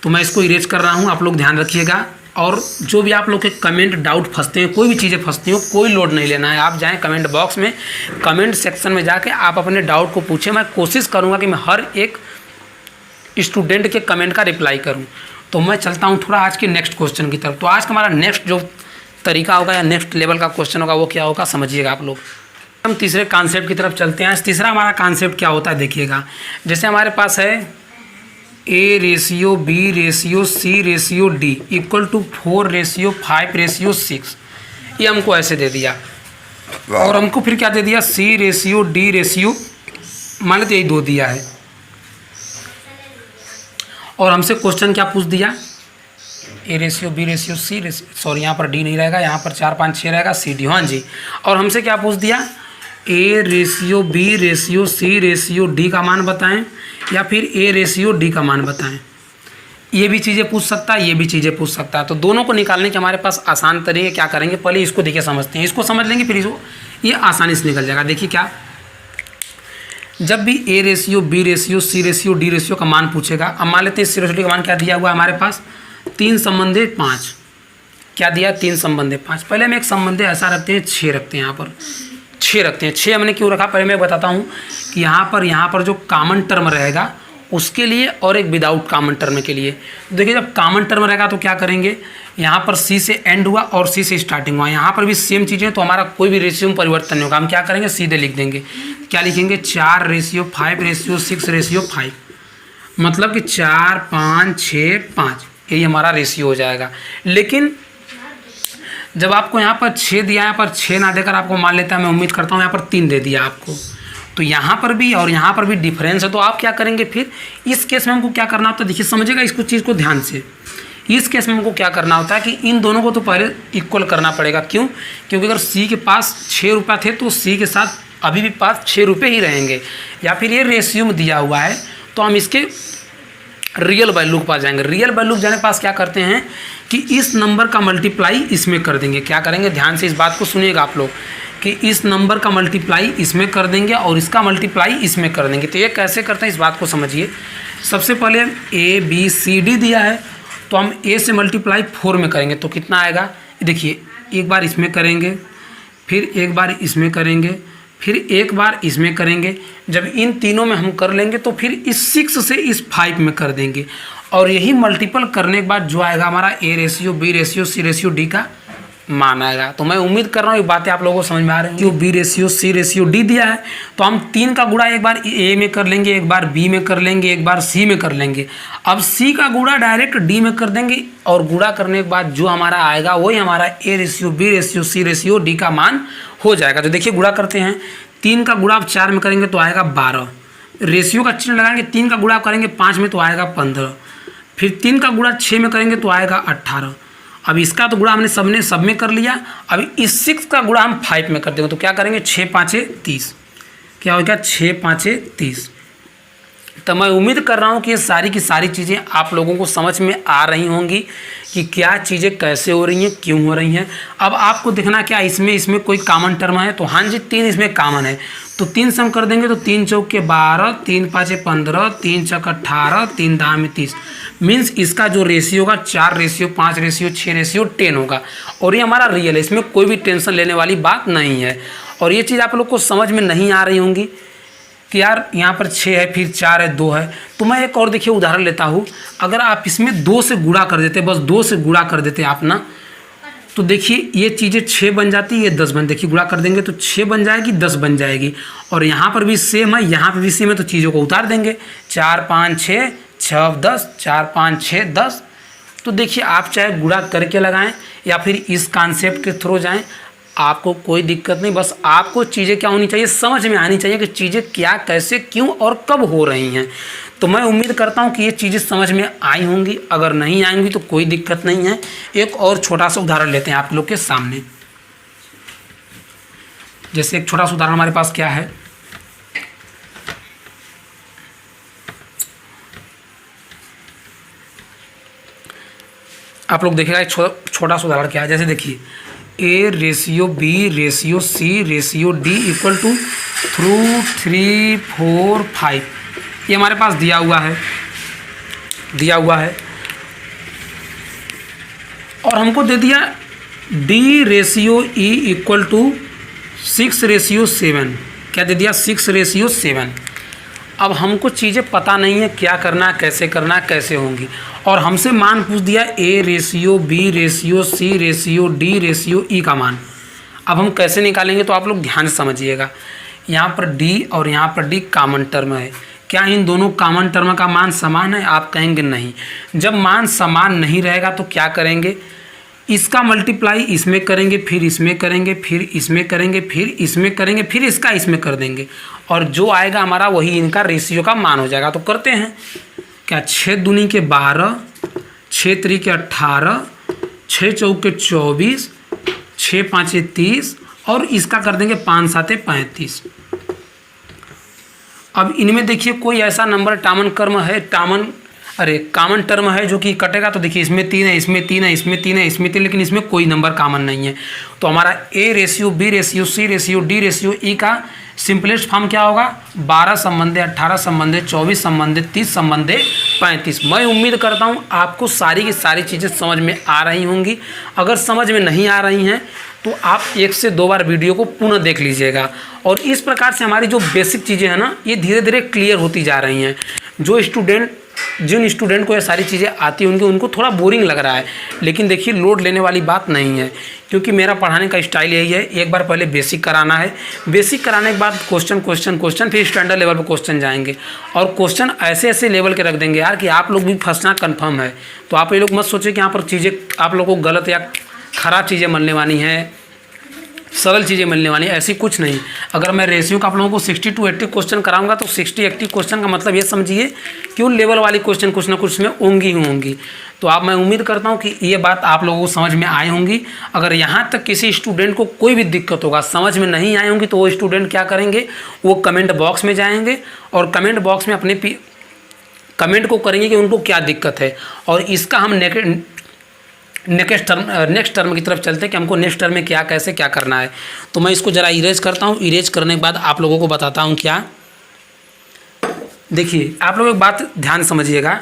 तो मैं इसको इरेज कर रहा हूं, आप लोग ध्यान रखिएगा। और जो भी आप लोग के कमेंट डाउट फंसते हैं, कोई भी चीज़ें फंसती हो, कोई लोड नहीं लेना है। आप जाएँ कमेंट बॉक्स में, कमेंट सेक्शन में जाके आप अपने डाउट को पूछें। मैं कोशिश करूँगा कि मैं हर एक स्टूडेंट के कमेंट का रिप्लाई करूँ। तो मैं चलता हूँ थोड़ा आज के नेक्स्ट क्वेश्चन की तरफ। तो आज का हमारा नेक्स्ट जो तरीका होगा या नेक्स्ट लेवल का क्वेश्चन होगा वो क्या होगा समझिएगा आप लोग। हम तीसरे कॉन्सेप्ट की तरफ चलते हैं। तीसरा हमारा कॉन्सेप्ट क्या होता है देखिएगा, जैसे हमारे पास है A ratio B ratio C ratio D equal to 4 ratio 5 ratio 6, ये हमको ऐसे दे दिया। और हमको फिर क्या दे दिया, सी रेशियो डी रेशियो, मान लेते यही 2 दिया है। और हमसे क्वेश्चन क्या पूछ दिया, A ratio B ratio C ratio, sorry यहाँ पर डी नहीं रहेगा, यहाँ पर 4 5 6 रहेगा सी डी, हाँ जी। और हमसे क्या पूछ दिया, A ratio B ratio C ratio D का मान बताएं या फिर ए रेशियो डी का मान बताएं। ये भी चीज़ें पूछ सकता है, ये भी चीज़ें पूछ सकता है। तो दोनों को निकालने के हमारे पास आसान तरीके क्या करेंगे, पहले इसको देखिए समझते हैं, इसको समझ लेंगे फिर इसको ये आसानी से निकल जाएगा। देखिए क्या, जब भी A ratio B ratio C ratio D ratio का मान पूछेगा, अब मान लेते हैं सी रेशियो डी का मान क्या दिया हुआ है हमारे पास, 3 संबंधे 5, क्या दिया 3 संबंधे 5। पहले हम एक संबंधे ऐसा रखते हैं 6 रखते हैं, यहाँ पर 6 रखते हैं। 6 हमने क्यों रखा, पहले मैं बताता हूँ कि यहाँ पर जो कॉमन टर्म रहेगा उसके लिए और एक विदाउट कॉमन टर्म के लिए। तो देखिए जब कॉमन टर्म रहेगा तो क्या करेंगे, यहाँ पर सी से एंड हुआ और सी से स्टार्टिंग हुआ, यहाँ पर भी सेम चीज़ें, तो हमारा कोई भी रेशियो में परिवर्तन नहीं होगा। हम क्या करेंगे, सीधे लिख देंगे। क्या लिखेंगे, 4 रेशियो 5 रेशियो 6 रेशियो 5, मतलब कि 4 5 6 5, यही हमारा रेशियो हो जाएगा। लेकिन जब आपको यहाँ पर 6 दिया, यहाँ पर 6 ना देकर आपको मान लेता है, मैं उम्मीद करता हूँ यहाँ पर 3 दे दिया आपको, तो यहाँ पर भी और यहाँ पर भी डिफरेंस है। तो आप क्या करेंगे फिर इस केस में हमको क्या करना होता है, देखिए समझिएगा इसको चीज़ को ध्यान से। इस केस में हमको क्या करना होता है कि इन दोनों को तो पहले इक्वल करना पड़ेगा। क्यों, क्योंकि अगर सी के पास 6 रुपये थे तो सी के साथ अभी भी पास 6 रुपये ही रहेंगे, या फिर ये रेशियो में दिया हुआ है तो हम इसके रियल वैल्यू के पास जाएंगे। रियल वैल्यू जाने के पास क्या करते हैं कि इस नंबर का मल्टीप्लाई इसमें कर देंगे। क्या करेंगे, ध्यान से इस बात को सुनिएगा आप लोग, कि इस नंबर का मल्टीप्लाई इसमें कर देंगे और इसका मल्टीप्लाई इसमें कर देंगे। तो ये कैसे करते हैं इस बात को समझिए। सबसे पहले ए बी सी डी दिया है तो हम a से मल्टीप्लाई 4 में करेंगे तो कितना आएगा, देखिए एक बार इसमें करेंगे, फिर एक बार इसमें करेंगे, फिर एक बार इसमें करेंगे। जब इन तीनों में हम कर लेंगे तो फिर इस 6 से इस 5 में कर देंगे, और यही मल्टीपल करने के बाद जो आएगा हमारा a ratio b ratio c ratio d का मान आएगा। तो मैं उम्मीद कर रहा हूँ ये बातें आप लोगों को समझ में आ रही हैं। क्यों b ratio c ratio d दिया है तो हम 3 का गुणा एक बार a में कर लेंगे, एक बार b में कर लेंगे, एक बार c में कर लेंगे। अब c का गुणा डायरेक्ट d में कर देंगे, और गुणा करने के बाद जो हमारा आएगा वही हमारा a ratio b ratio c ratio d का मान हो जाएगा। तो देखिए गुणा करते हैं, 3 का गुणा आप 4 में करेंगे तो आएगा 12, रेशियो का चिन्ह लगाएंगे, 3 का गुणा करेंगे 5 में तो आएगा 15, फिर 3 का गुणा 6 में करेंगे तो आएगा 18। अब इसका तो गुणा हमने सब में कर लिया, अब इस 6 का गुणा हम 5 में कर देंगे तो क्या करेंगे 6 5 30, क्या होगा 6 5 30। तो मैं उम्मीद कर रहा हूँ कि ये सारी की सारी चीज़ें आप लोगों को समझ में आ रही होंगी कि क्या चीज़ें कैसे हो रही हैं, क्यों हो रही हैं। अब आपको देखना क्या इसमें कोई कॉमन टर्म है, तो हाँ जी 3 इसमें कॉमन है, तो 3 से हम कर देंगे तो 3 चौके 12, 3 5 15, 3 छक 18, 3 दाम 30। मीन्स इसका जो रेशियो होगा 4 रेशियो 5 रेशियो 6 रेशियो 10 होगा, और ये हमारा रियल है, इसमें कोई भी टेंशन लेने वाली बात नहीं है। और ये चीज़ आप लोग को समझ में नहीं आ रही होंगी कि यार यहाँ पर 6 है, फिर 4 है, 2 है। तो मैं एक और देखिए उदाहरण लेता हूँ, अगर आप इसमें 2 से गुणा कर देते, बस 2 से गुणा कर देते आप ना, तो देखिए ये चीज़ें 6 बन जाती है, ये 10 बन, देखिए गुणा कर देंगे तो 6 बन जाएगी, 10 बन जाएगी। और यहाँ पर भी सेम है, यहाँ पर भी सेम है, तो चीज़ों को उतार देंगे, 4 5 6 6 10, 4 5 6 10। तो देखिए आप चाहे गुणा करके लगाएं या फिर इस कॉन्सेप्ट के थ्रू जाएं, आपको कोई दिक्कत नहीं। बस आपको चीज़ें क्या होनी चाहिए, समझ में आनी चाहिए कि चीज़ें क्या कैसे क्यों और कब हो रही हैं। तो मैं उम्मीद करता हूं कि ये चीज़ें समझ में आई होंगी, अगर नहीं आएंगी तो कोई दिक्कत नहीं है। एक और छोटा सा उदाहरण लेते हैं आप लोग के सामने। जैसे एक छोटा सा उदाहरण हमारे पास क्या है, आप लोग देखिएगा एक छोटा सा उदाहरण क्या है। जैसे देखिए a ratio b ratio c ratio d equal to 3 4 5, ये हमारे पास दिया हुआ है। और हमको दे दिया d ratio e equal to 6 ratio 7, क्या दे दिया 6 रेशियो 7। अब हमको चीज़ें पता नहीं है क्या करना, कैसे करना, कैसे होंगी, और हमसे मान पूछ दिया a ratio b ratio c ratio d ratio e का मान। अब हम कैसे निकालेंगे तो आप लोग ध्यान से समझिएगा। यहाँ पर d और यहाँ पर d कॉमन टर्म है, क्या इन दोनों कॉमन टर्म का मान समान है? आप कहेंगे नहीं। जब मान समान नहीं रहेगा तो क्या करेंगे, इसका मल्टीप्लाई इसमें करेंगे, फिर इसमें करेंगे, फिर इसमें करेंगे, फिर इसमें करेंगे, फिर इसका इसमें कर देंगे, और जो आएगा हमारा वही इनका रेशियो का मान हो जाएगा। तो करते हैं क्या, 6 दूनी के 12, 6 त्रिक के 18, 6 चौक के 24, 6 5 30, और इसका कर देंगे 5 7 35। अब इनमें देखिए कोई ऐसा नंबर कॉमन टर्म है जो कि कटेगा, तो देखिए इसमें 3 है, इसमें 3 है, इसमें 3 है, इसमें 3, लेकिन इसमें कोई नंबर कॉमन नहीं है। तो हमारा a ratio b ratio c ratio d ratio e का सिंपलेस्ट फॉर्म क्या होगा, 12 संबंधे 18 संबंधे 24 संबंधे 30 संबंधे 35। मैं उम्मीद करता हूँ आपको सारी की सारी चीज़ें समझ में आ रही होंगी। अगर समझ में नहीं आ रही हैं तो आप 1 से 2 बार वीडियो को पुनः देख लीजिएगा। और इस प्रकार से हमारी जो बेसिक चीज़ें हैं ना, ये धीरे धीरे क्लियर होती जा रही हैं। जिन स्टूडेंट को ये सारी चीज़ें आती होंगी उनको थोड़ा बोरिंग लग रहा है, लेकिन देखिए लोड लेने वाली बात नहीं है, क्योंकि मेरा पढ़ाने का स्टाइल यही है। एक बार पहले बेसिक कराना है, बेसिक कराने के बाद क्वेश्चन, फिर स्टैंडर्ड लेवल पर क्वेश्चन जाएंगे, और क्वेश्चन ऐसे ऐसे लेवल के रख देंगे यार कि आप लोग भी फंसना कन्फर्म है। तो आप ये लोग मत सोचें कि यहाँ पर चीज़ें आप लोगों को गलत या ख़राब चीज़ें मिलने वाली हैं, सरल चीज़ें मिलने वाली हैं, ऐसी कुछ नहीं। अगर मैं रेशियो का आप लोगों को 60 to 80 क्वेश्चन कराऊंगा तो 60-80 क्वेश्चन का मतलब ये समझिए कि उन लेवल वाली क्वेश्चन कुछ ना कुछ में होंगी। तो आप, मैं उम्मीद करता हूँ कि ये बात आप लोगों को समझ में आई होंगी। अगर यहाँ तक किसी स्टूडेंट को कोई भी दिक्कत होगा, समझ में नहीं आई होंगी, तो वो स्टूडेंट क्या करेंगे, वो कमेंट बॉक्स में जाएंगे और कमेंट बॉक्स में अपने कमेंट को करेंगे कि उनको क्या दिक्कत है, और इसका हम नेक्स्ट टर्म की तरफ चलते हैं कि हमको नेक्स्ट टर्म में क्या कैसे क्या करना है। तो मैं इसको ज़रा इरेज करता हूँ। इरेज करने के बाद आप लोगों को बताता हूँ क्या। देखिए आप लोग एक बात ध्यान समझिएगा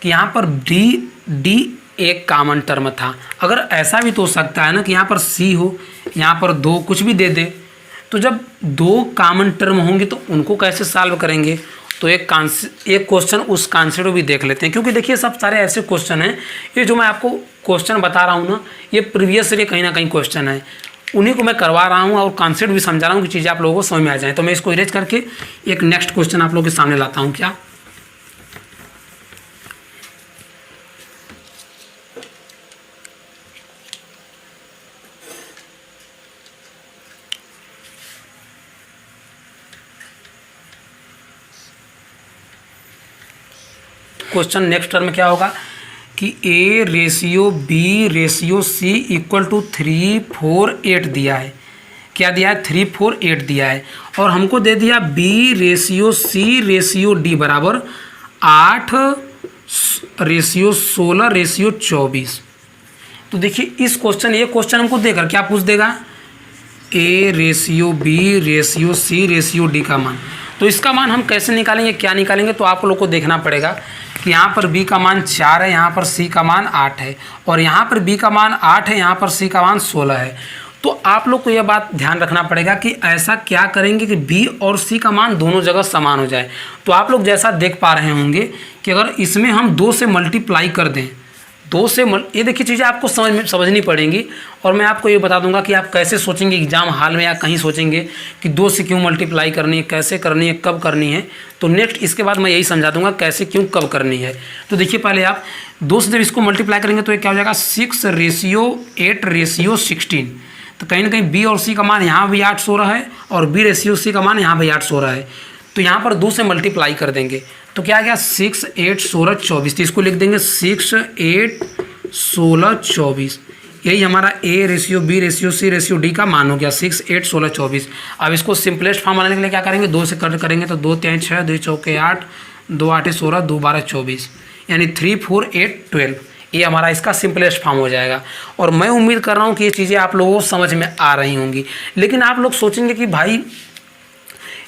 कि यहाँ पर डी एक कॉमन टर्म था। अगर ऐसा भी तो हो सकता है ना कि यहाँ पर सी हो, यहाँ पर 2 कुछ भी दे दे, तो जब 2 कॉमन टर्म होंगे तो उनको कैसे सॉल्व करेंगे। तो एक क्वेश्चन उस कॉन्सेप्ट को भी देख लेते हैं, क्योंकि देखिए सब सारे ऐसे क्वेश्चन हैं, ये जो मैं आपको क्वेश्चन बता रहा हूँ ना, ये प्रीवियस से भी कहीं ना कहीं क्वेश्चन है, उन्हीं को मैं करवा रहा हूँ और कॉन्सेप्ट भी समझा रहा हूँ कि चीज़ें आप लोगों को समझ में आ जाए। तो मैं इसको इरेज करके एक नेक्स्ट क्वेश्चन आप लोगों के सामने लाता हूँ। क्या क्वेश्चन नेक्स्ट टर्म क्या होगा कि A ratio B ratio C equal to 3, 4, 8 दिया है। क्या दिया है? 3, 4, 8 दिया है। और हमको दे दिया B ratio C ratio D बराबर 8 रेशियो 16 रेशियो 24। तो देखिए इस क्वेश्चन, ये क्वेश्चन हमको देकर क्या पूछ देगा, A ratio B ratio C ratio D का मान। तो इसका मान हम कैसे निकालेंगे, क्या निकालेंगे, तो आप लोग को देखना पड़ेगा कि यहाँ पर B का मान 4 है, यहाँ पर C का मान 8 है, और यहाँ पर B का मान 8 है, यहाँ पर C का मान 16 है। तो आप लोग को यह बात ध्यान रखना पड़ेगा कि ऐसा क्या करेंगे कि B और C का मान दोनों जगह समान हो जाए। तो आप लोग जैसा देख पा रहे होंगे कि अगर इसमें हम 2 से मल्टीप्लाई कर दें, ये देखिए चीज़ें आपको समझनी पड़ेंगी, और मैं आपको ये बता दूंगा कि आप कैसे सोचेंगे एग्जाम हॉल में या कहीं सोचेंगे कि 2 से क्यों मल्टीप्लाई करनी है, कैसे करनी है, कब करनी है। तो नेक्स्ट इसके बाद मैं यही समझा दूंगा कैसे क्यों कब करनी है। तो देखिए पहले आप 2 से जब इसको मल्टीप्लाई करेंगे तो ये क्या हो जाएगा 6 रेशियो 8 रेशियो 16। तो कहीं ना कहीं B और C का मान यहाँ भी 8 16 है, और B रेशियो C का मान यहाँ भी 8 16 है। तो यहाँ पर 2 से मल्टीप्लाई कर देंगे तो क्या आ गया 6, 8, 16, 24। तो इसको लिख देंगे 6, 8, 16, 24। यही हमारा A ratio B ratio C ratio D का मान हो गया 6, 8, 16, 24। अब इसको सिंपलेस्ट फॉर्म बनाने के लिए क्या करेंगे, 2 से करेंगे तो 2 3 6, 2 चौके 8, 2 8 16, 2 12 24, यानी 3, 4, 8, 12। ये हमारा इसका सिंपलेस्ट फॉर्म हो जाएगा। और मैं उम्मीद कर रहा हूँ कि ये चीज़ें आप लोगों को समझ में आ रही होंगी। लेकिन आप लोग सोचेंगे कि भाई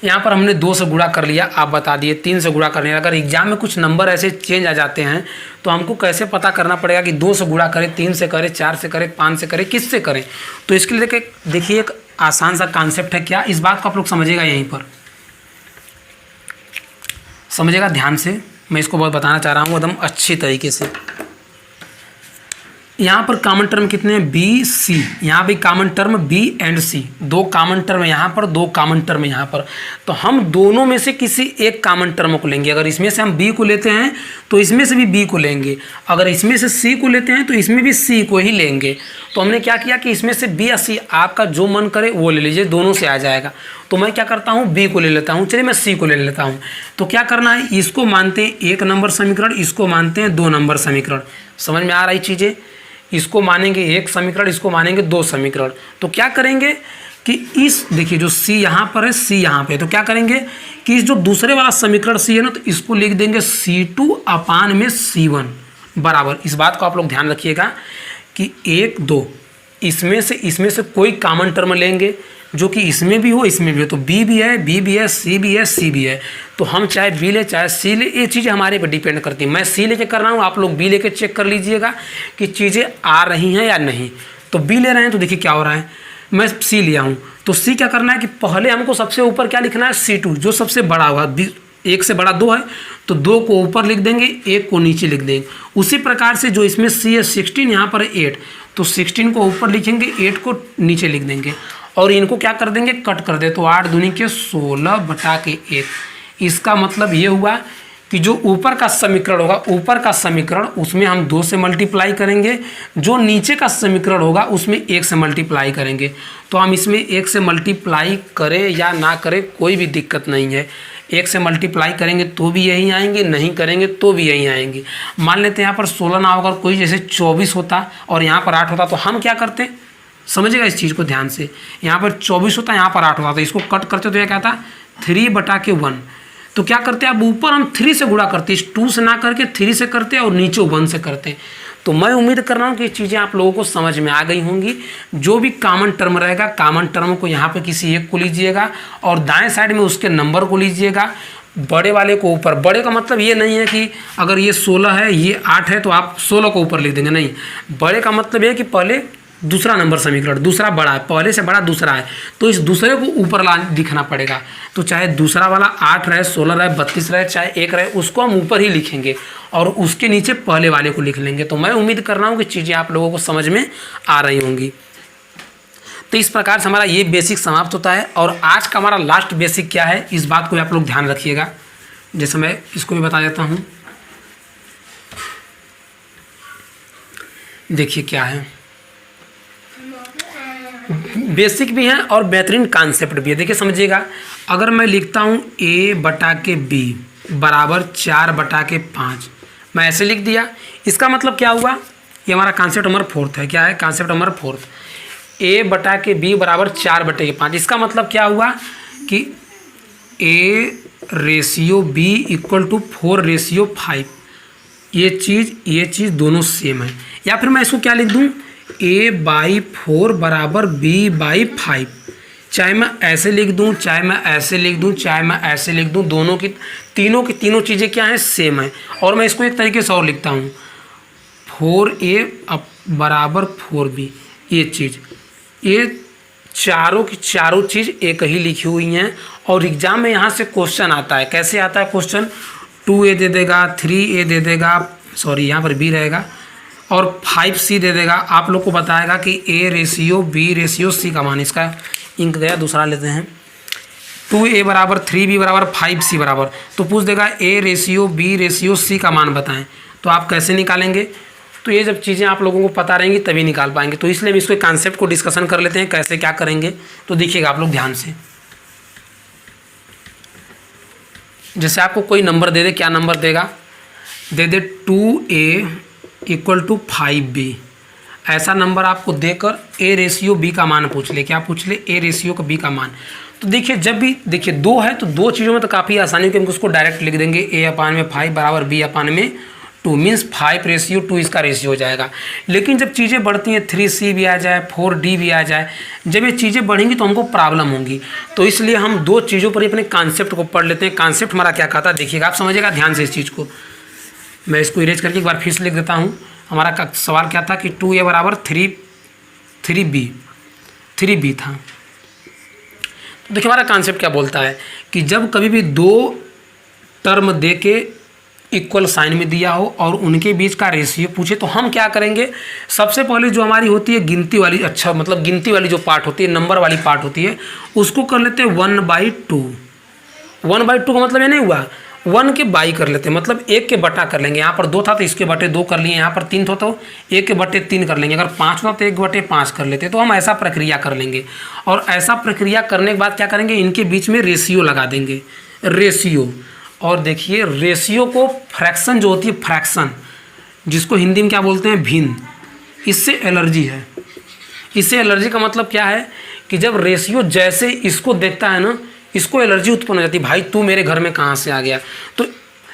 यहाँ पर हमने 2 से गुणा कर लिया, आप बता दिए 3 से गुणा करने, अगर एग्जाम में कुछ नंबर ऐसे चेंज आ जाते हैं तो हमको कैसे पता करना पड़ेगा कि 2 से गुणा करें, 3 से करें, 4 से करें, 5 से करें, किस से करें। तो इसके लिए देखिए एक आसान सा कॉन्सेप्ट है। क्या इस बात को आप लोग समझिएगा, यहीं पर समझिएगा ध्यान से, मैं इसको बहुत बताना चाह रहा हूँ एकदम अच्छी तरीके से। यहाँ पर कॉमन टर्म कितने हैं, B, C। यहाँ भी common term B and C, 2 common term यहाँ पर, 2 कॉमन टर्म यहाँ पर। तो हम दोनों में से किसी एक कॉमन टर्म को लेंगे। अगर इसमें से हम B को लेते हैं तो इसमें से भी B को लेंगे, अगर इसमें से C को लेते हैं तो इसमें भी C को ही लेंगे। तो हमने क्या किया कि इसमें से B या C आपका जो मन करे वो ले लीजिए, दोनों से आ जाएगा। तो मैं क्या करता हूँ, B को ले लेता हूँ, चलिए मैं C को ले लेता हूँ। तो क्या करना है, इसको मानते हैं 1 नंबर समीकरण, इसको मानते हैं 2 नंबर समीकरण। समझ में आ रही चीज़ें, इसको मानेंगे 1 समीकरण, इसको मानेंगे 2 समीकरण। तो क्या करेंगे कि इस देखिए जो C यहाँ पर है, C यहाँ पे, तो क्या करेंगे कि इस जो दूसरे वाला समीकरण C है ना, तो इसको लिख देंगे C2 अपान में C1 बराबर। इस बात को आप लोग ध्यान रखिएगा कि 1, 2 इसमें से कोई कॉमन टर्म लेंगे जो कि इसमें भी हो, इसमें भी हो। तो B भी है, B भी है, C भी है, C भी है। तो हम चाहे B ले चाहे C ले, ये चीज़ें हमारे पर डिपेंड करती हैं। मैं C लेके कर रहा हूँ, आप लोग B लेके चेक कर लीजिएगा कि चीज़ें आ रही हैं या नहीं। तो B ले रहे हैं तो देखिए क्या हो रहा है, मैं C लिया हूँ। तो C क्या करना है कि पहले हमको सबसे ऊपर क्या लिखना है, C2, जो सबसे बड़ा होगा। 1 से बड़ा 2 है तो 2 को ऊपर लिख देंगे, 1 को नीचे लिख देंगे। उसी प्रकार से जो इसमें C है 16, यहाँ पर 8, तो 16 को ऊपर लिखेंगे, 8 को नीचे लिख देंगे, और इनको क्या कर देंगे, कट कर दे। तो 8 दूनी के 16 बटा के 1। इसका मतलब ये हुआ कि जो ऊपर का समीकरण होगा, ऊपर का समीकरण उसमें हम 2 से मल्टीप्लाई करेंगे, जो नीचे का समीकरण होगा उसमें 1 से मल्टीप्लाई करेंगे। तो हम इसमें 1 से मल्टीप्लाई करें या ना करें कोई भी दिक्कत नहीं है। 1 से मल्टीप्लाई करेंगे तो भी यहीं आएंगे, नहीं करेंगे तो भी यहीं आएंगे। मान लेते हैं यहाँ पर 16 ना होकर कोई जैसे 24 होता और यहाँ पर 8 होता, तो हम क्या करते, समझिएगा इस चीज़ को ध्यान से। यहाँ पर 24 होता, यहाँ पर 8 होता, तो इसको कट करते तो यह क्या था 3 बटा के 1। तो क्या करते हैं, अब ऊपर हम 3 से गुणा करते हैं, 2 से ना करके 3 से करते हैं और नीचे 1 से करते हैं। तो मैं उम्मीद कर रहा हूँ कि ये चीज़ें आप लोगों को समझ में आ गई होंगी। जो भी कॉमन टर्म रहेगा, कॉमन टर्म को यहाँ पर किसी एक को लीजिएगा और दाएं साइड में उसके नंबर को लीजिएगा। बड़े वाले को ऊपर। बड़े का मतलब ये नहीं है कि अगर ये 16 है ये 8 है तो आप 16 को ऊपर लिख देंगे, नहीं। बड़े का मतलब ये है कि पहले दूसरा नंबर समीकरण, दूसरा बड़ा है, पहले से बड़ा दूसरा है, तो इस दूसरे को ऊपर ला दिखना पड़ेगा। तो चाहे दूसरा वाला 8 रहे, 16 रहे, 32 रहे, चाहे 1 रहे, उसको हम ऊपर ही लिखेंगे और उसके नीचे पहले वाले को लिख लेंगे। तो मैं उम्मीद कर रहा हूँ कि चीज़ें आप लोगों को समझ में आ रही होंगी। तो इस प्रकार से हमारा ये बेसिक समाप्त होता है। और आज का हमारा लास्ट बेसिक क्या है, इस बात को आप लोग ध्यान रखिएगा। जैसे मैं इसको भी बता देता हूँ, देखिए क्या है, बेसिक भी है और बेहतरीन कॉन्सेप्ट भी है। देखिए समझिएगा, अगर मैं लिखता हूँ a/b बराबर 4/5, मैं ऐसे लिख दिया, इसका मतलब क्या हुआ, ये हमारा कॉन्सेप्ट नंबर 4 है। क्या है कॉन्सेप्ट नंबर 4? a/b बराबर 4/5। इसका मतलब क्या हुआ कि a/b = 4/5। ये चीज़ दोनों सेम है। या फिर मैं इसको क्या लिख दूँ, a/4 बराबर b/5। चाहे मैं ऐसे लिख दूँ, चाहे मैं ऐसे लिख दूँ, चाहे मैं ऐसे लिख दूँ, दोनों की तीनों चीज़ें क्या हैं, सेम है। और मैं इसको एक तरीके से और लिखता हूँ, 4a बराबर 4b। ये चारों की चारों चीज़ एक ही लिखी हुई हैं। और एग्ज़ाम में यहाँ से क्वेश्चन आता है, कैसे आता है क्वेश्चन, 2a दे देगा, 3a दे देगा, सॉरी यहाँ पर b रहेगा, और 5c दे देगा। आप लोग को बताएगा कि a/b/c का मान, इसका इंक गया, दूसरा लेते हैं, 2a बराबर 3b बराबर 5c बराबर, तो पूछ देगा a/b/c का मान बताएं। तो आप कैसे निकालेंगे, तो ये जब चीज़ें आप लोगों को पता रहेंगी तभी निकाल पाएंगे। तो इसलिए हम इसको कॉन्सेप्ट को डिस्कशन कर लेते हैं, कैसे क्या करेंगे। तो देखिएगा आप लोग ध्यान से, जैसे आपको कोई नंबर दे दे, क्या नंबर देगा, दे दे 2a = 5b, ऐसा नंबर आपको देकर a/b का मान पूछ ले। क्या पूछ ले, a/b का मान। तो देखिए जब भी देखिए 2 है तो दो चीज़ों में तो काफ़ी आसानी होगी, हम उसको डायरेक्ट लिख देंगे, a/5 बराबर b/2 मीन्स 5/2 इसका रेशियो हो जाएगा। लेकिन जब चीज़ें बढ़ती हैं, 3c भी आ जाए, 4d भी आ जाए, जब ये चीज़ें बढ़ेंगी तो हमको प्रॉब्लम होगी। तो इसलिए हम दो चीज़ों पर ही अपने कॉन्सेप्ट को पढ़ लेते हैं। कॉन्सेप्ट हमारा क्या कहता है, देखिएगा, आप समझिएगा ध्यान से इस चीज़ को। मैं इसको इरेज करके एक बार फिर से लिख देता हूँ। हमारा सवाल क्या था कि 2a बराबर 3b था। तो देखिए हमारा कॉन्सेप्ट क्या बोलता है कि जब कभी भी दो टर्म दे के इक्वल साइन में दिया हो और उनके बीच का रेशियो पूछे, तो हम क्या करेंगे, सबसे पहले जो हमारी होती है गिनती वाली, अच्छा मतलब गिनती वाली जो पार्ट होती है, नंबर वाली पार्ट होती है, उसको कर लेते हैं 1/2। 1/2 का मतलब ये नहीं हुआ 1 के बाई कर लेते हैं, मतलब 1 के बटा कर लेंगे। यहाँ पर 2 था तो इसके बटे 2 कर लिए, यहाँ पर 3 था तो 1 के बटे 3 कर लेंगे, अगर 5 था तो 1/5 कर लेते। तो हम ऐसा प्रक्रिया कर लेंगे। और ऐसा प्रक्रिया करने के बाद क्या करेंगे, इनके बीच में रेशियो लगा देंगे, रेशियो। और देखिए रेशियो को फ्रैक्शन जो होती है, फ्रैक्शन जिसको हिंदी में क्या बोलते हैं, भिन्न, इससे एलर्जी है। इससे एलर्जी का मतलब क्या है कि जब रेशियो जैसे इसको देखता है ना, इसको एलर्जी उत्पन्न हो जाती है, भाई तू मेरे घर में कहाँ से आ गया। तो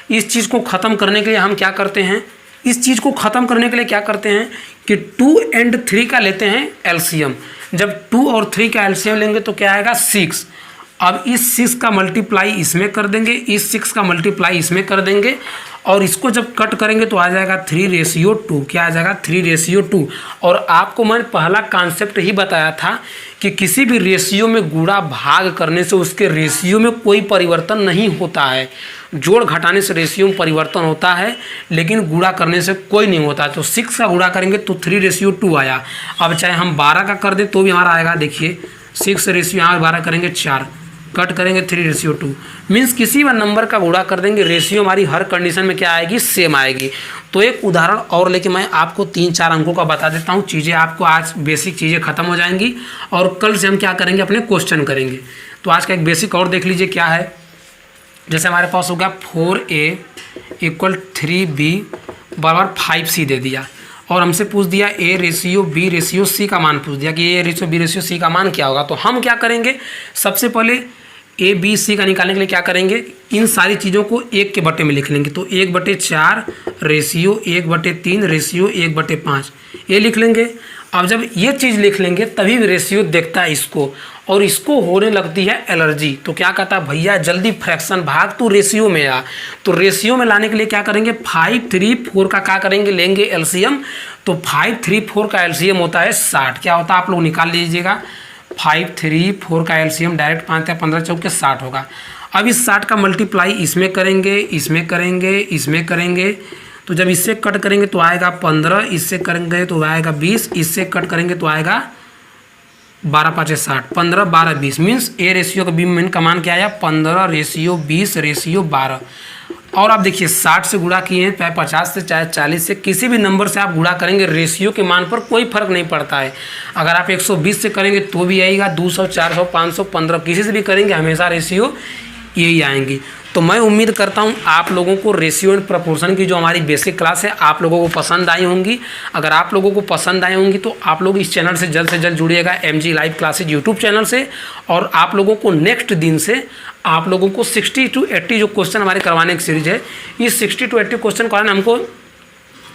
इस चीज़ को ख़त्म करने के लिए हम क्या करते हैं, इस चीज़ को ख़त्म करने के लिए क्या करते हैं कि 2 और 3 का लेते हैं एलसीएम। जब 2 और 3 का एलसीएम लेंगे तो क्या आएगा, 6। अब इस 6 का मल्टीप्लाई इसमें कर देंगे, इस 6 का मल्टीप्लाई इसमें कर देंगे, और इसको जब कट करेंगे तो आ जाएगा 3/2। क्या आ जाएगा, 3/2। और आपको मैंने पहला कॉन्सेप्ट ही बताया था कि किसी भी रेशियो में गुणा भाग करने से उसके रेशियो में कोई परिवर्तन नहीं होता है। जोड़ घटाने से रेशियो में परिवर्तन होता है, लेकिन गुणा करने से कोई नहीं होता। तो 6 का गुणा करेंगे तो 3/2 आया। अब चाहे हम 12 का कर दें तो भी हमारा आएगा, देखिए 6 रेशियो यहाँ 12 करेंगे 4, कट करेंगे 3/2। मीन्स किसी भी नंबर का गुणा कर देंगे, रेशियो हमारी हर कंडीशन में क्या आएगी, सेम आएगी। तो एक उदाहरण और लेके मैं आपको 3-4 अंकों का बता देता हूँ। चीज़ें आपको आज बेसिक चीज़ें ख़त्म हो जाएंगी और कल से हम क्या करेंगे, अपने क्वेश्चन करेंगे। तो आज का एक बेसिक और देख लीजिए क्या है। जैसे हमारे पास होगा 4a = 3b बराबर 5c दे दिया, और हमसे पूछ दिया a/b/c का मान पूछ दिया कि a/b/c का मान क्या होगा। तो हम क्या करेंगे, सबसे पहले a/b/c का निकालने के लिए क्या करेंगे, इन सारी चीज़ों को 1 के बटे में लिख लेंगे। तो 1/4 रेशियो 1/3 रेशियो 1/5 ये लिख लेंगे। अब जब ये चीज़ लिख लेंगे तभी रेशियो देखता है इसको, और इसको होने लगती है एलर्जी। तो क्या कहता है, भैया जल्दी फ्रैक्शन भाग तू रेशियो में आ। तो रेशियो में लाने के लिए क्या करेंगे, 5, 3, 4 का क्या करेंगे, लेंगे एलसीएम। तो 5, 3, 4 का एलसीएम होता है 60। क्या होता है आप लोग निकाल लीजिएगा, 5, 3, 4 का एलसीएम डायरेक्ट 5 या 15 चौके 60 होगा। अब इस 60 का मल्टीप्लाई इसमें करेंगे, इसमें करेंगे, इसमें करेंगे। तो जब इससे कट करेंगे तो आएगा 15, इससे करेंगे तो आएगा 20, इससे कट करेंगे तो आएगा 12 5 60, 15 12 20। मीन्स ए रेशियो का बी में का मान क्या आया, 15:20:12। और आप देखिए 60 से गुणा किए हैं, चाहे 50 से चाहे 40 से, किसी भी नंबर से आप गुणा करेंगे रेशियो के मान पर कोई फर्क नहीं पड़ता है। अगर आप 120 से करेंगे तो भी आएगा, 200, 400, 500, 15 किसी से भी करेंगे हमेशा रेशियो यही आएंगी। तो मैं उम्मीद करता हूँ आप लोगों को रेशियो एंड प्रोपोर्शन की जो हमारी बेसिक क्लास है आप लोगों को पसंद आई होंगी। अगर आप लोगों को पसंद आई होंगी तो आप लोग इस चैनल से जल्द जुड़िएगा, MG live classes YouTube channel से। और आप लोगों को नेक्स्ट दिन से आप लोगों को 60 to 80 जो क्वेश्चन हमारे करवाने की सीरीज है, इस 60 to 80 क्वेश्चन करवाने हमको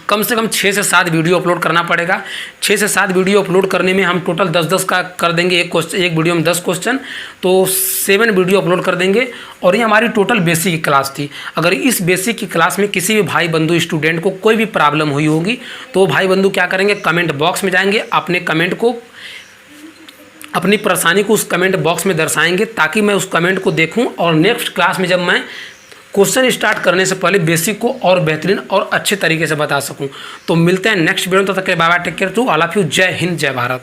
कम से कम 6 से 7 वीडियो अपलोड करना पड़ेगा। 6 से 7 वीडियो अपलोड करने में हम टोटल 10-10 का कर देंगे, एक वीडियो में 10 क्वेश्चन, तो 7 वीडियो अपलोड कर देंगे। और ये हमारी टोटल बेसिक की क्लास थी। अगर इस बेसिक की क्लास में किसी भी भाई बंधु स्टूडेंट को कोई भी प्रॉब्लम हुई होगी तो भाई बंधु क्या करेंगे, कमेंट बॉक्स में जाएंगे, अपने कमेंट को, अपनी परेशानी को उस कमेंट बॉक्स में दर्शाएंगे, ताकि मैं उस कमेंट को देखूं और नेक्स्ट क्लास में जब मैं क्वेश्चन स्टार्ट करने से पहले बेसिक को और बेहतरीन और अच्छे तरीके से बता सकूं। तो मिलते हैं नेक्स्ट वीडियो में, तब तक के लिए bye bye, take care to all of you. जय हिंद, जय भारत।